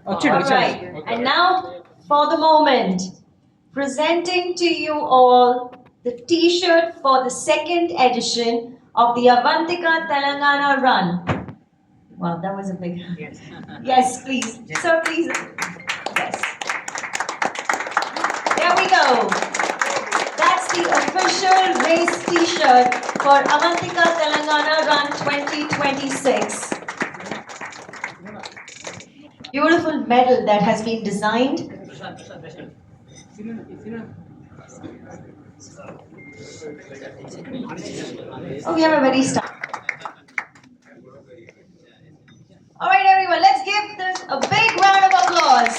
Alright, and now for the moment, presenting to you all the t-shirt for the second edition of the Avantika Telangana Run. Wow, that was a big... Yes. Yes, please. Yes. Sir, please. Yes. There we go. That's the official race t-shirt for Avantika Telangana Run 2026. Beautiful medal that has been designed. Oh, we have a very star. All right, everyone, let's give this a big round of applause.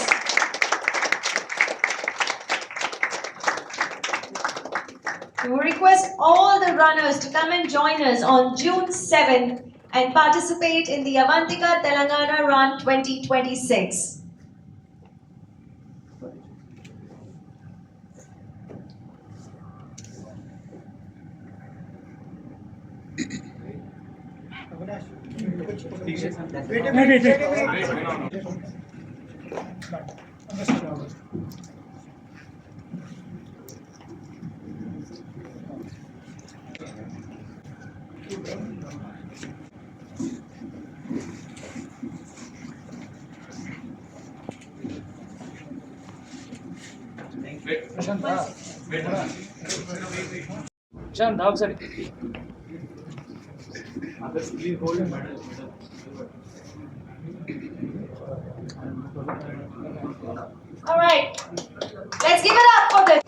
We will request all the runners to come and join us on June 7th and participate in the Avantika Telangana Run 2026. Shan, dog sir. All right, let's give it up for this.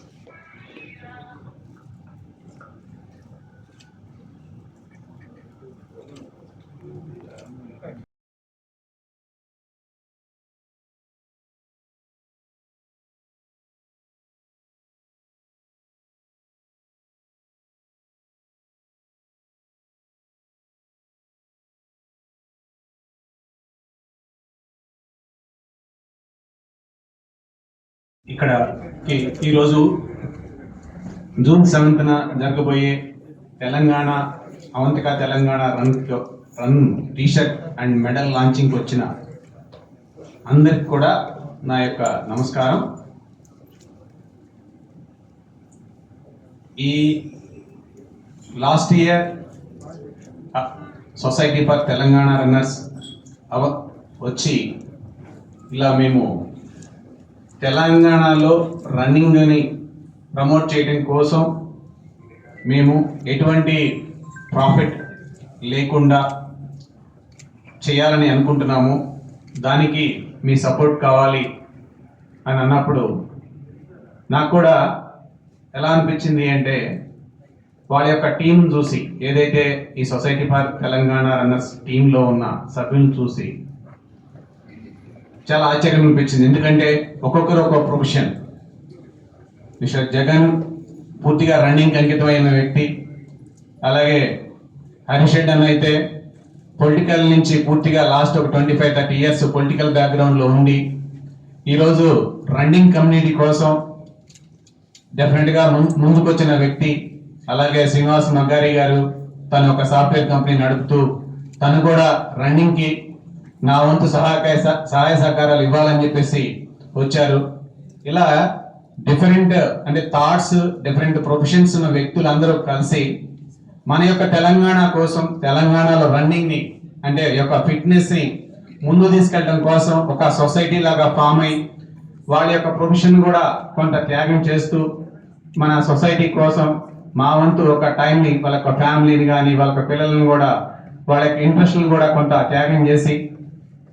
ఇక్కడ ఈరోజు June 7న జరగబోయే Telangana Avantika Telangana run t shirt and medal లాంచింగ్కి వచ్చిన అందరికి కూడా నా యొక్క నమస్కారం. ఈ last year society for Telangana runners వచ్చి ఇలా మేము తెలంగాణలో రన్నింగ్ని ప్రమోట్ చేయడం కోసం మేము ఎటువంటి ప్రాఫిట్ లేకుండా చేయాలని అనుకుంటున్నాము. దానికి మీ సపోర్ట్ కావాలి అని అన్నప్పుడు నాకు కూడా ఎలా అనిపించింది అంటే వాళ్ళ యొక్క టీం చూసి, ఏదైతే ఈ సొసైటీ ఫర్ తెలంగాణ రన్నర్స్ టీంలో ఉన్న సభ్యులను చూసి చాలా ఆశ్చర్యం అనిపించింది. ఎందుకంటే ఒక్కొక్కరు ఒక్కొక్క ప్రొఫెషన్. మిస్టర్ జగన్ పూర్తిగా రన్నింగ్ అంకితమైన వ్యక్తి, అలాగే హరీష్ రెడ్డి అని అయితే పొలిటికల్ నుంచి పూర్తిగా లాస్ట్ ఒక 25-30 ఇయర్స్ పొలిటికల్ బ్యాక్గ్రౌండ్లో ఉండి ఈరోజు రన్నింగ్ కమ్యూనిటీ కోసం డెఫినెట్గా ముందుకు వచ్చిన వ్యక్తి. అలాగే శ్రీనివాస్ మగ్గారి గారు తను ఒక సాఫ్ట్వేర్ కంపెనీ నడుపుతూ తను కూడా రన్నింగ్కి నా వంతు సహాయ సహకారాలు ఇవ్వాలని చెప్పేసి వచ్చారు. ఇలా డిఫరెంట్ అంటే థాట్స్, డిఫరెంట్ ప్రొఫెషన్స్ ఉన్న వ్యక్తులందరూ కలిసి మన యొక్క తెలంగాణ కోసం, తెలంగాణలో రన్నింగ్ని అంటే యొక్క ఫిట్నెస్ని ముందు తీసుకెళ్ళడం కోసం ఒక సొసైటీ లాగా ఫామ్ అయి వాళ్ళ యొక్క ప్రొఫెషన్ కూడా కొంత త్యాగం చేస్తూ మన సొసైటీ కోసం మా వంతు ఒక టైంని వాళ్ళ యొక్క ఫ్యామిలీని కానీ వాళ్ళ పిల్లలను కూడా వాళ్ళ యొక్క ఇంట్రెస్ట్లను కూడా కొంత త్యాగం చేసి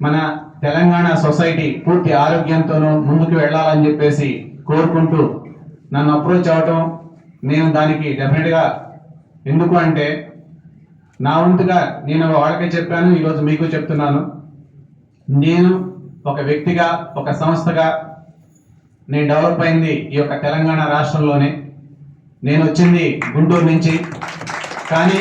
మన తెలంగాణ సొసైటీ పూర్తి ఆరోగ్యంతోనూ ముందుకు వెళ్ళాలని చెప్పేసి కోరుకుంటూ నన్ను అప్రోచ్ అవ్వటం, నేను దానికి డెఫినెట్గా ఎందుకు అంటే నా వంతుగా నేను వాళ్ళకే చెప్పాను, ఈరోజు మీకు చెప్తున్నాను. నేను ఒక వ్యక్తిగా, ఒక సంస్థగా నేను డెవలప్ అయింది ఈ యొక్క తెలంగాణ రాష్ట్రంలోనే. నేను వచ్చింది గుంటూరు నుంచి, కానీ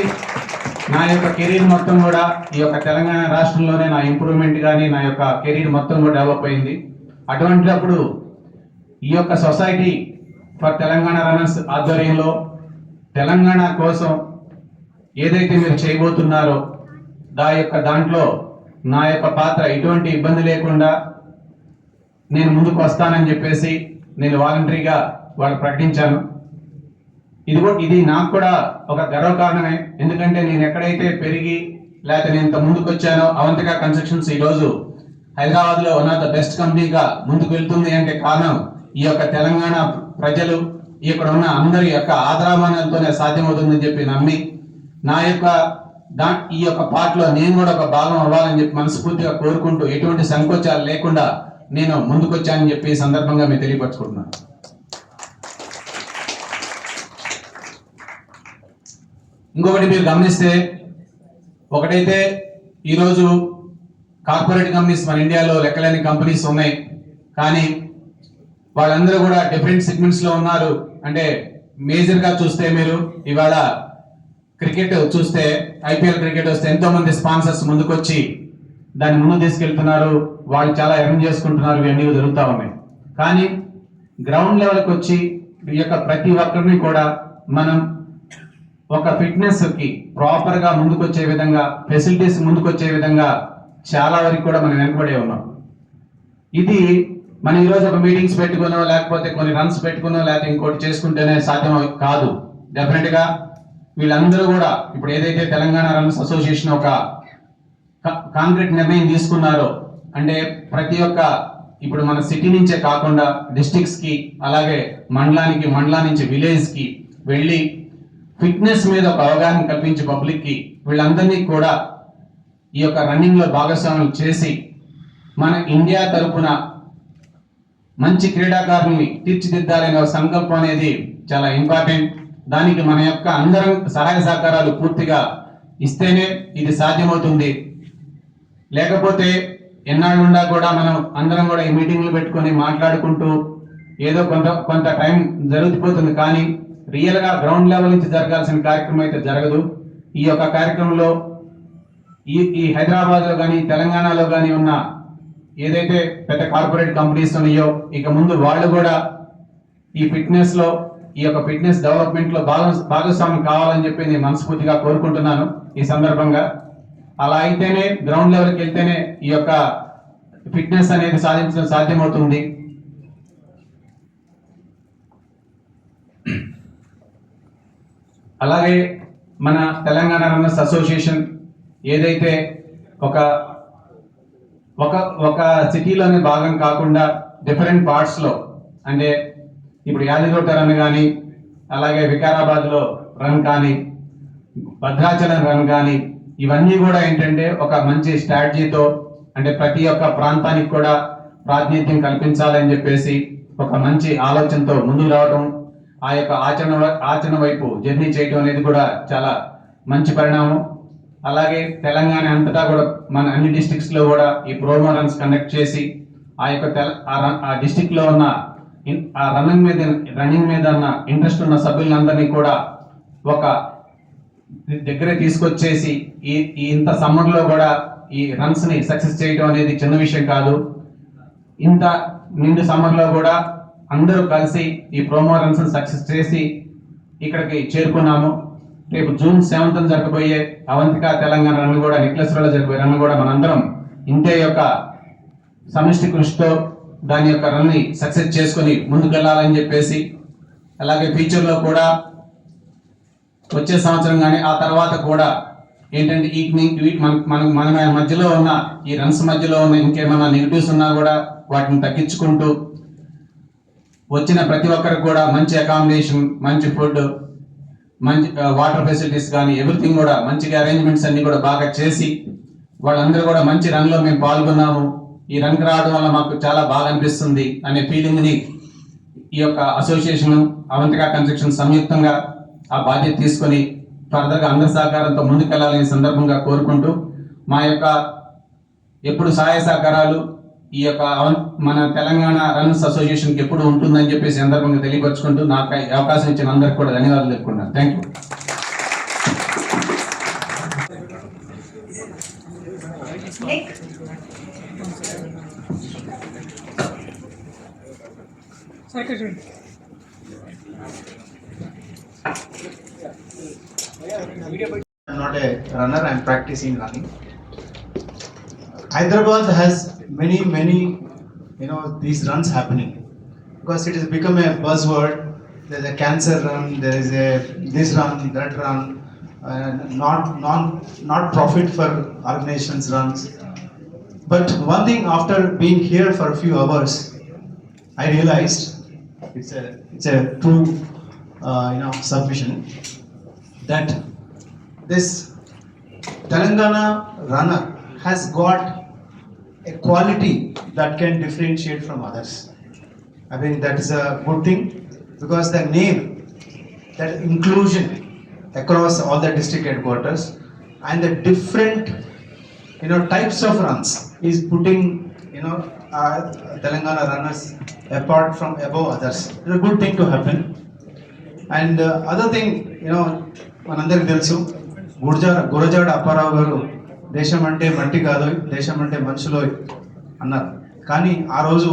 నా యొక్క కెరీర్ మొత్తం కూడా ఈ యొక్క తెలంగాణ రాష్ట్రంలోనే నా ఇంప్రూవ్మెంట్ కానీ నా యొక్క కెరీర్ మొత్తం కూడా డెవలప్ అయింది. అటువంటిప్పుడు ఈ యొక్క సొసైటీ ఫర్ తెలంగాణ రన్నర్స్ ఆధ్వర్యంలో తెలంగాణ కోసం ఏదైతే మీరు చేయబోతున్నారో దాంట్లో నా యొక్క పాత్ర ఎటువంటి ఇబ్బంది లేకుండా నేను ముందుకు వస్తానని చెప్పేసి నేను వాలంటరీగా వాళ్ళు ప్రకటించాను. ఇది నాకు కూడా ఒక గర్వకారణమే. ఎందుకంటే నేను ఎక్కడైతే పెరిగి లేకపోతే నేను ఇంత ముందుకు వచ్చానో, అవంతిక కన్స్ట్రక్షన్స్ ఈరోజు హైదరాబాద్ లో వన్ ఆఫ్ ద బెస్ట్ కంపెనీగా ముందుకు వెళ్తుంది అంటే కారణం ఈ యొక్క తెలంగాణ ప్రజలు, ఇక్కడ ఉన్న అందరి యొక్క ఆదరామానాలతోనే సాధ్యమవుతుందని చెప్పి నమ్మి నా యొక్క ఈ యొక్క పాటలో నేను కూడా ఒక భాగం అవ్వాలని చెప్పి మనస్ఫూర్తిగా కోరుకుంటూ ఎటువంటి సంకోచాలు లేకుండా నేను ముందుకొచ్చానని చెప్పి ఈ సందర్భంగా మీరు తెలియపరచుకుంటున్నాను. ఇంకొకటి మీరు గమనిస్తే, ఒకటైతే ఈరోజు కార్పొరేట్ కంపెనీస్ మన ఇండియాలో లెక్కలేని కంపెనీస్ ఉన్నాయి, కానీ వాళ్ళందరూ కూడా డిఫరెంట్ సెగ్మెంట్స్ లో ఉన్నారు. అంటే మేజర్ గా చూస్తే మీరు ఇవాళ క్రికెట్ చూస్తే, ఐపీఎల్ క్రికెట్ వస్తే ఎంతో మంది స్పాన్సర్స్ ముందుకొచ్చి దాన్ని ముందు తీసుకెళ్తున్నారు, వాళ్ళు చాలా ఎర్న్ చేసుకుంటున్నారు, ఇవన్నీ జరుగుతూ ఉన్నాయి. కానీ గ్రౌండ్ లెవెల్కి వచ్చి ఈ యొక్క ప్రతి ఒక్కరిని కూడా మనం ఒక ఫిట్నెస్ కి ప్రాపర్ గా ముందుకొచ్చే విధంగా, ఫెసిలిటీస్ ముందుకొచ్చే విధంగా చాలా వరకు కూడా మనం వెనకబడే ఉన్నాం. ఇది మనం ఈరోజు ఒక మీటింగ్స్ పెట్టుకునో లేకపోతే కొన్ని రన్స్ పెట్టుకునో లేకపోతే ఇంకోటి చేసుకుంటేనే సాధ్యం కాదు. డెఫినెట్ గా వీళ్ళందరూ కూడా ఇప్పుడు ఏదైతే తెలంగాణ రన్స్ అసోసియేషన్ ఒక కాంక్రీట్ నిర్ణయం తీసుకున్నారో, అంటే ప్రతి ఒక్క ఇప్పుడు మన సిటీ నుంచే కాకుండా డిస్ట్రిక్ట్స్ కి, అలాగే మండలం నుంచి విలేజ్ కి వెళ్ళి ఫిట్నెస్ మీద ఒక అవగాహన కల్పించి పబ్లిక్ కి వీళ్ళందరినీ కూడా ఈ యొక్క రన్నింగ్ లో భాగస్వాములు చేసి మన ఇండియా తరపున మంచి క్రీడాకారుల్ని తీర్చిదిద్దాలనే ఒక సంకల్పం అనేది చాలా ఇంపార్టెంట్. దానికి మన యొక్క అందరం సహాయ సహకారాలు పూర్తిగా ఇస్తేనే ఇది సాధ్యమవుతుంది. లేకపోతే ఎన్నాళ్ళుండా కూడా మనం అందరం కూడా ఈ మీటింగ్లు పెట్టుకొని మాట్లాడుకుంటూ ఏదో కొంత టైం జరిగిపోతుంది, కానీ రియల్ గా గ్రౌండ్ లెవెల్ నుంచి జరగాల్సిన కార్యక్రమం అయితే జరగదు. ఈ యొక్క కార్యక్రమంలో ఈ హైదరాబాద్ లో కానీ తెలంగాణలో కానీ ఉన్న ఏదైతే పెద్ద కార్పొరేట్ కంపెనీస్ ఉన్నాయో, ఇక ముందు వాళ్ళు కూడా ఈ ఫిట్నెస్ లో, ఈ యొక్క ఫిట్నెస్ డెవలప్మెంట్ లో భాగస్వామ్యం కావాలని చెప్పి నేను మనస్ఫూర్తిగా కోరుకుంటున్నాను ఈ సందర్భంగా. అలా అయితేనే గ్రౌండ్ లెవెల్కి వెళ్తేనే ఈ యొక్క ఫిట్నెస్ అనేది సాధించడం సాధ్యమవుతుంది. అలాగే మన తెలంగాణ రన్నర్స్ అసోసియేషన్ ఏదైతే ఒక సిటీలోనే భాగం కాకుండా డిఫరెంట్ పార్ట్స్ లో, అంటే ఇప్పుడు యాదగిరిగుట్ట రన్ కానీ, అలాగే వికారాబాద్ లో రన్ కానీ, భద్రాచలం రన్ కానీ, ఇవన్నీ కూడా ఏంటంటే ఒక మంచి స్ట్రాటజీతో, అంటే ప్రతి ఒక్క ప్రాంతానికి కూడా ప్రాతినిధ్యం కల్పించాలని చెప్పేసి ఒక మంచి ఆలోచనతో ముందుకు రావడం, ఆ యొక్క ఆచరణ వైపు జర్నీ చేయడం అనేది కూడా చాలా మంచి పరిణామం. అలాగే తెలంగాణ అంతటా కూడా మన అన్ని డిస్ట్రిక్ట్స్ లో కూడా ఈ ప్రోమో రన్స్ కండక్ట్ చేసి ఆ యొక్క ఆ డిస్ట్రిక్ట్ లో ఉన్న ఆ రన్నింగ్ మీద ఉన్న ఇంట్రెస్ట్ ఉన్న సభ్యులందరినీ కూడా ఒక దగ్గర తీసుకొచ్చేసి ఇంత సమ్మర్ లో కూడా ఈ రన్స్ ని సక్సెస్ చేయడం అనేది చిన్న విషయం కాదు. ఇంత నిండు సమ్మర్ లో కూడా అందరూ కలిసి ఈ ప్రోమో రన్స్ సక్సెస్ చేసి ఇక్కడికి చేరుకున్నాము. రేపు జూన్ 7th జరగబోయే అవంతిక తెలంగాణ రన్ కూడా, నెక్లెస్లో జరిగే రన్ కూడా మనందరం ఇంతే యొక్క సమిష్టి కృషితో దాని యొక్క రన్ ని సక్సెస్ చేసుకొని ముందుకెళ్లాలని చెప్పేసి, అలాగే ఫ్యూచర్ లో కూడా వచ్చే సంవత్సరం కానీ ఆ తర్వాత కూడా ఏంటంటే మన మధ్యలో ఉన్న ఈ రన్స్ మధ్యలో ఉన్న ఇంకేమైనా నెగిటివ్స్ ఉన్నా కూడా వాటిని తగ్గించుకుంటూ వచ్చిన ప్రతి ఒక్కరికి కూడా మంచి అకామిడేషన్, మంచి ఫుడ్, మంచి వాటర్ ఫెసిలిటీస్ కానీ ఎవ్రీథింగ్ కూడా మంచిగా అరేంజ్మెంట్స్ అన్ని కూడా బాగా చేసి వాళ్ళందరూ కూడా మంచి రన్ లో మేము పాల్గొన్నాము, ఈ రన్కి రావడం వల్ల మాకు చాలా బాగా అనిపిస్తుంది అనే ఫీలింగ్ ని ఈ యొక్క అసోసియేషన్ అవంతిక కన్స్ట్రక్షన్ సంయుక్తంగా ఆ బాధ్యత తీసుకొని ఫర్దర్ గా అందరి సహకారంతో ముందుకెళ్లాలని సందర్భంగా కోరుకుంటూ, మా యొక్క ఎప్పుడు సహాయ సహకారాలు ఈ యొక్క మన తెలంగాణ రన్స్ అసోసియేషన్కి ఎప్పుడు ఉంటుందని చెప్పేసి సందర్భంగా తెలియపరుచుకుంటూ నాకు ఈ అవకాశం ఇచ్చిన అందరికి కూడా ధన్యవాదాలు తెలుపుకుంటున్నాను. Thank you. I'm not a runner, I'm practicing running. Hyderabad has many, these runs happening because it has become a buzzword. There's a cancer run, there is a this run, that run, not profit for organizations runs. But one thing, after being here for a few hours, I realized it's a true, submission that this Telangana runner has got a quality that can differentiate from others. I think that is a good thing because the name, that inclusion across all the district headquarters and the different types of runs is putting Telangana runners apart from above others. It's a good thing to happen. And other thing, మనందరికి తెలుసు, గురజాడ అప్పారావు గారు దేశం అంటే మట్టి కాదు, దేశం అంటే మనుషులు అన్నారు. కానీ ఆ రోజు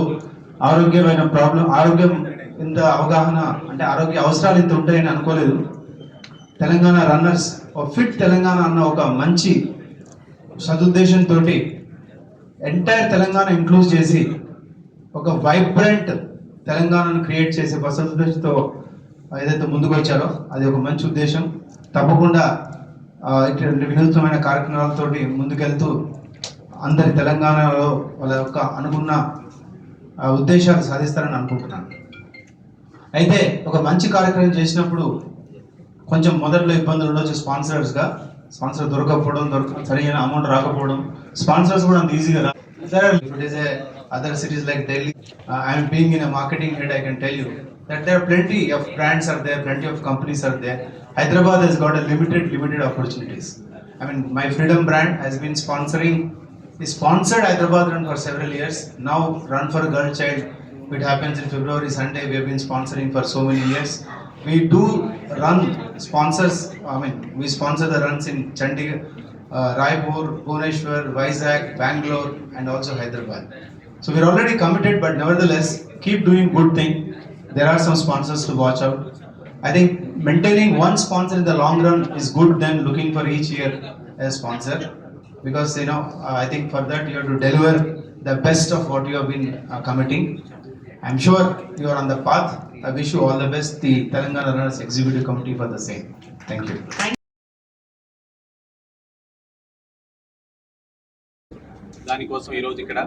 ఆరోగ్యం ఇంత అవగాహన, అంటే ఆరోగ్య అవసరాలు ఇంత ఉంటాయని అనుకోలేదు. తెలంగాణ రన్నర్స్ ఫిట్ తెలంగాణ అన్న ఒక మంచి సదుద్దేశంతో ఎంటైర్ తెలంగాణ ఇంక్లూడ్ చేసి ఒక వైబ్రెంట్ తెలంగాణను క్రియేట్ చేసే సదుద్దేశంతో ఏదైతే ముందుకు వచ్చారో అది ఒక మంచి ఉద్దేశం. తప్పకుండా ఇటువంటి వినూత్నమైన కార్యక్రమాలతో ముందుకెళ్తూ అందరి తెలంగాణలో వాళ్ళ యొక్క అనుకున్న ఉద్దేశాలు సాధిస్తారని అనుకుంటున్నాను. అయితే ఒక మంచి కార్యక్రమం చేసినప్పుడు కొంచెం మొదట్లో ఇబ్బందులు ఉండొచ్చు. స్పాన్సర్ దొరకకపోవడం, సరైన అమౌంట్ రాకపోవడం, స్పాన్సర్స్ కూడా అంత ఈజీగా రా. It is other cities like Delhi. I am being in a marketing head, I can tell you that there are plenty of brands are there, plenty of companies are there. Hyderabad has got a limited opportunities. I mean, my Freedom brand has been sponsored Hyderabad run for several years. Now Run for Girl Child, it happens in February Sunday. We have been sponsoring for so many years. We do run sponsors. I mean, we sponsor the runs in Chandigarh, Raipur, Bhubaneswar, Vizag, Bangalore, and also Hyderabad. So we're already committed, but nevertheless, keep doing good thing. There are some sponsors to watch out. I think maintaining one sponsor in the long run is good than looking for each year a sponsor, because I think for that you have to deliver the best of what you have been committing. I'm sure you are on the path. I wish you all the best, the Telangana Runners Executive Committee, for the same. Thank you. దానికోసం ఈరోజు ఇక్కడ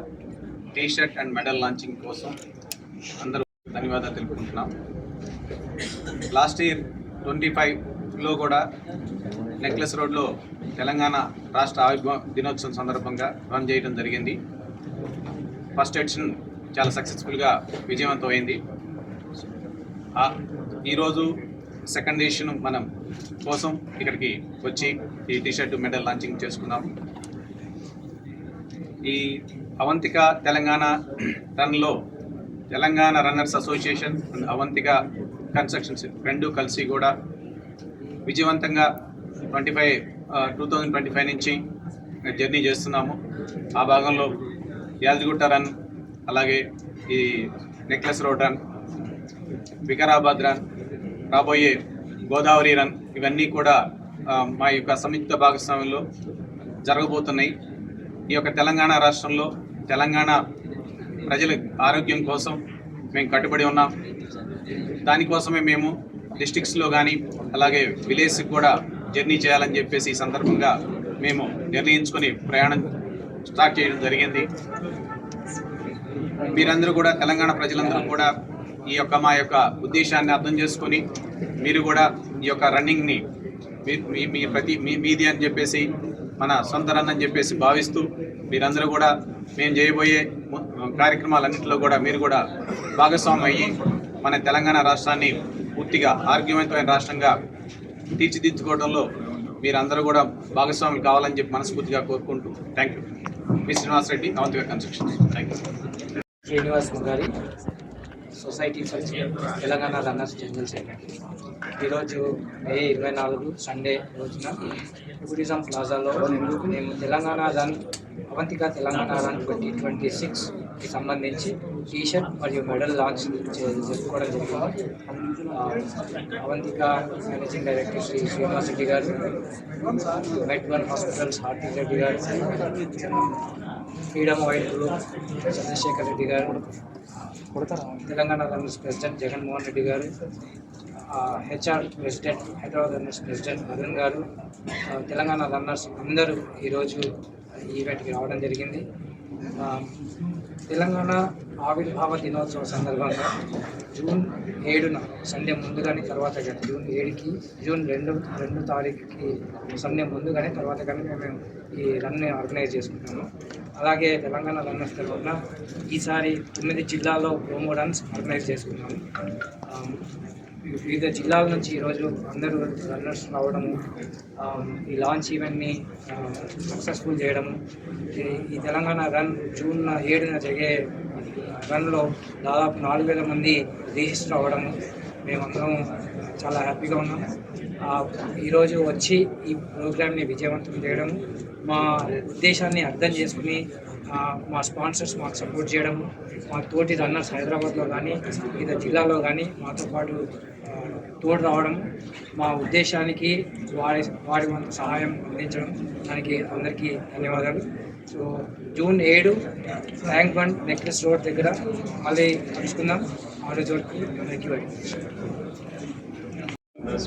T shirt and medal launching కోసం అందరూ ధన్యవాదాలు తెలుపుకుంటున్నాం. Last year 25లో కూడా necklace రోడ్లో తెలంగాణ రాష్ట్ర ఆవిర్భావ దినోత్సవం సందర్భంగా రన్ చేయడం జరిగింది. ఫస్ట్ ఎడిషన్ చాలా సక్సెస్ఫుల్గా విజయవంతమైంది. ఈరోజు సెకండ్ ఎడిషన్ మనం కోసం ఇక్కడికి వచ్చి ఈ టీషర్ట్ మెడల్ లాంచింగ్ చేసుకున్నాం. ఈ అవంతిక తెలంగాణ రన్లో Telangana runners association and Avantika constructions రెండు కలిసి కూడా విజయవంతంగా 2025 నుంచి జర్నీ చేస్తున్నాము. ఆ భాగంలో యాదగిరిగుట్ట రన్, అలాగే ఈ necklace road run, Vikarabad run, రాబోయే గోదావరి రన్, ఇవన్నీ కూడా మా యొక్క సంయుక్త భాగస్వామ్యంలో జరగబోతున్నాయి. ఈ యొక్క తెలంగాణ రాష్ట్రంలో తెలంగాణ ప్రజల ఆరోగ్యం కోసం మేము కట్టుబడి ఉన్నాం. దానికోసమే మేము డిస్ట్రిక్ట్స్లో కానీ అలాగే విలేజ్కి కూడా జర్నీ చేయాలని చెప్పేసి ఈ సందర్భంగా మేము నిర్ణయించుకొని ప్రయాణం స్టార్ట్ చేయడం జరిగింది. మీరందరూ కూడా, తెలంగాణ ప్రజలందరూ కూడా ఈ యొక్క మా యొక్క ఉద్దేశాన్ని అర్థం చేసుకొని మీరు కూడా ఈ యొక్క రన్నింగ్ని మీది అని చెప్పేసి, మన సొంత రన్ అని చెప్పేసి భావిస్తూ మీరందరూ కూడా మేము చేయబోయే కార్యక్రమాలన్నింటిలో కూడా మీరు కూడా భాగస్వామ్యం అయ్యి మన తెలంగాణ రాష్ట్రాన్ని పూర్తిగా ఆరోగ్యవంతమైన రాష్ట్రంగా తీర్చిదిద్దుకోవడంలో మీరందరూ కూడా భాగస్వాములు కావాలని చెప్పి మనస్ఫూర్తిగా కోరుకుంటూ thank you. V Srinivas Reddy, Avantika constructions. Thank you. Srinivas Mugari, society for Telangana runners general secretary. ఈరోజు మే 24 సండే రోజున టూరిజం ప్లాజాలో మేము తెలంగాణ రన్ అవంతిక తెలంగాణ రన్ 2026కి సంబంధించి టీషర్ట్ మరియు మెడల్ లాంచ్ జరుపుకోవడం జరిగింది. అవంతిక మేనేజింగ్ డైరెక్టర్ శ్రీ శ్రీనివాస్ రెడ్డి గారు, మెడ్1 హాస్పిటల్స్ హార్టీ రెడ్డి గారు, freedom oil group Chandrasekhar Reddy గారు, తెలంగాణ రన్నర్స్ ప్రెసిడెంట్ జగన్మోహన్ రెడ్డి గారు, HR president Hyderabad runners president Arun గారు, తెలంగాణ రన్నర్స్ అందరూ ఈరోజు ఈ ఈవెంట్కి రావడం జరిగింది. తెలంగాణ ఆవిర్భావ దినోత్సవ సందర్భంగా జూన్ 7న సండే ముందు కానీ తర్వాత కానీ జూన్ 2 తారీఖుకి సండే ముందు కానీ తర్వాత కానీ మేము ఈ రన్ని ఆర్గనైజ్ చేసుకుంటాము. అలాగే తెలంగాణ రన్నర్స్ తరఫున ఈసారి 9 జిల్లాల్లో ప్రోమో రన్స్ ఆర్గనైజ్ చేసుకున్నాము. వివిధ జిల్లాల నుంచి ఈరోజు అందరూ రన్నర్స్ రావడము, ఈ లాంచ్ ఈవెంట్ని సక్సెస్ఫుల్ చేయడము, ఈ తెలంగాణ రన్ జూన్ 7న జరిగే రన్లో దాదాపు 4,000 మంది రిజిస్టర్ అవ్వడము మేమందరం చాలా హ్యాపీగా ఉన్నాము. ఈరోజు వచ్చి ఈ ప్రోగ్రామ్ని విజయవంతం చేయడం, మా ఉద్దేశాన్ని అర్థం చేసుకుని మా స్పాన్సర్స్ మాకు సపోర్ట్ చేయడం, మా తోటి రన్నర్స్ హైదరాబాద్లో కానీ వివిధ జిల్లాలో కానీ మాతో పాటు తోడు రావడం, మా ఉద్దేశానికి వారి వంతు సహాయం అందించడం, దానికి అందరికీ ధన్యవాదాలు. So June 7 tank bund necklace road దగ్గర మళ్ళీ కలుసుకుందాం. ఆ రోజు వరకు thank you very much.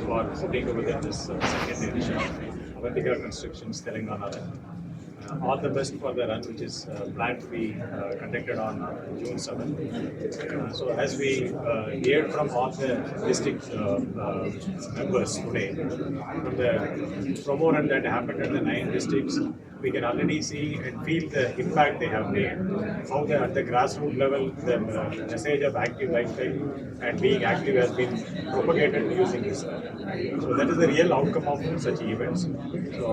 For putting over this second edition of Avantika Constructions Telangana Run. All the best for the run, which is planned to be conducted on June 7th. So as we heard from all the district members today, from the promo run that happened at the 9 districts, we can already see and feel the impact they have made. How at the grassroots level, the message of active lifestyle and being active has been propagated using this. So that is the real outcome of such events. So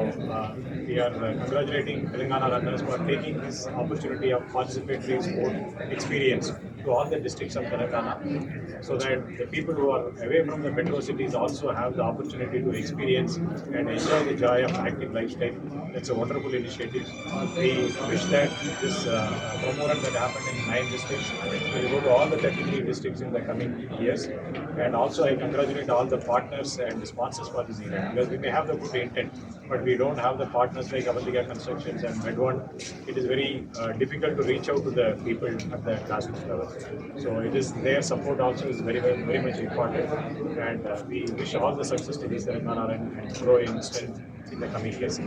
we are congratulating Telangana runners for taking this opportunity of participatory sport experience to all the districts of Telangana, so that the people who are away from the metro cities also have the opportunity to experience and enjoy the joy of active lifestyle. That's a wonderful initiative. We wish that this promo run that happened in 9 districts will go to all the 33 districts in the coming years. And also I congratulate all the partners and the sponsors for this event, because we may have the good intent, but we don't have the partners like Avantika Constructions and Med1. It is very difficult to reach out to the people at the grassroots level. So it is their support also is very much important, and we wish all the success to this Telangana and grow in strength in the coming years.